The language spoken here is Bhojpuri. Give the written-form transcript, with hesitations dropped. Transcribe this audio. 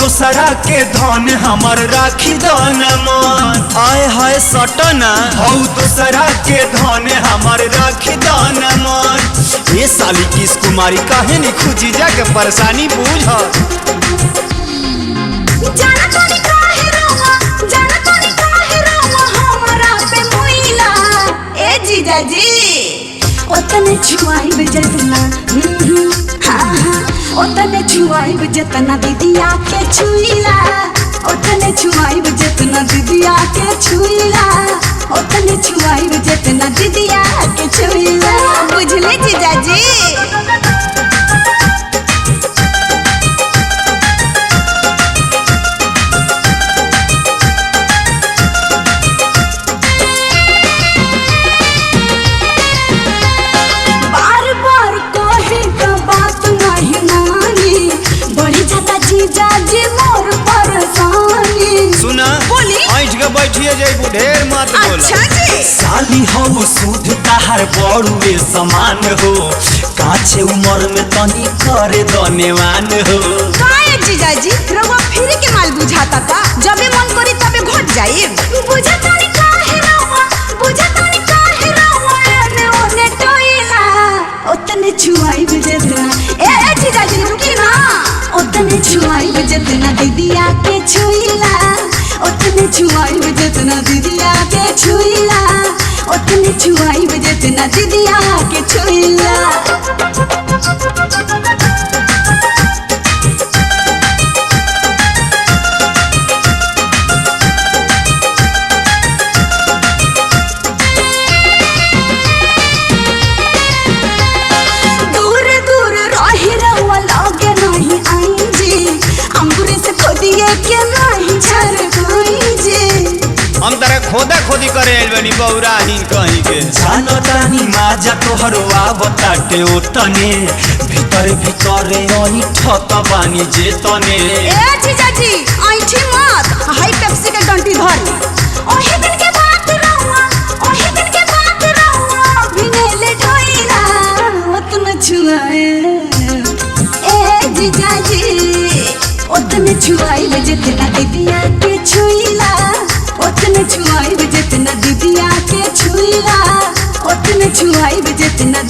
दूसरा के धन हमर राखी दन मन। आय हाय सटना हौ दूसरा के धन हमर राखी दन मन। ये साली किस कुमारी काहे नहीं खुजी जाके परेशानी बूझ। जाना तोनी काहे रोवा, जाना तोनी काहे रोवा हमरा पे मोइला। ए जीजा जी ओतने छुआई जतना हाँ हाँ ओतने छुआई जतना दीदिया के छुईला। ओतने छुआई जतना दीदिया के छुईला। ओतने छुआई जतना दीदिया के छुईला। बुझले जीजा जी। सुना बोली ऐठ के बैठिए जइबू ढेर मत बोला। अच्छा जी साली हो सूद ताहार बड़ुए समान हो। काछे उम्र में तनी करे दनेवान हो। काहे जीजा जी रउआ फिर के माल बुझाता का। जबे मन करी तबे घट जाई। बुझाता नहीं काहे रउआ, बुझाता नहीं काहे रउआ एने ओने टोइला। ओतने छुआई बजना ए जीजा जी रुकी ना। ओतने छुआई बजना दीदिया के छुईला। ओतने छुआई बजना दीदिया के छुईला। ओतने छुआई बजना दीदिया के छुईला। हम तरह खोदा खोदी करे बनी बौरा हिन कहीं के। जानो तानी माजा तोहरो आवताटे ओतने भीतर भीतर ओनी ठत बानी जे तने। ए जीजा जी आइठी मत हाई पेप्सी के डंटी धर। ओही दिन के बात रहुआ, ओही दिन के बात रहुआ बिनेले ढोइला। ओतने छुआए ए जीजा जी ओतने छुआई जितना दीदिया के छुईला। ओतने छुआई जितना दीदिया के छुईला। ओतने छुआई जितना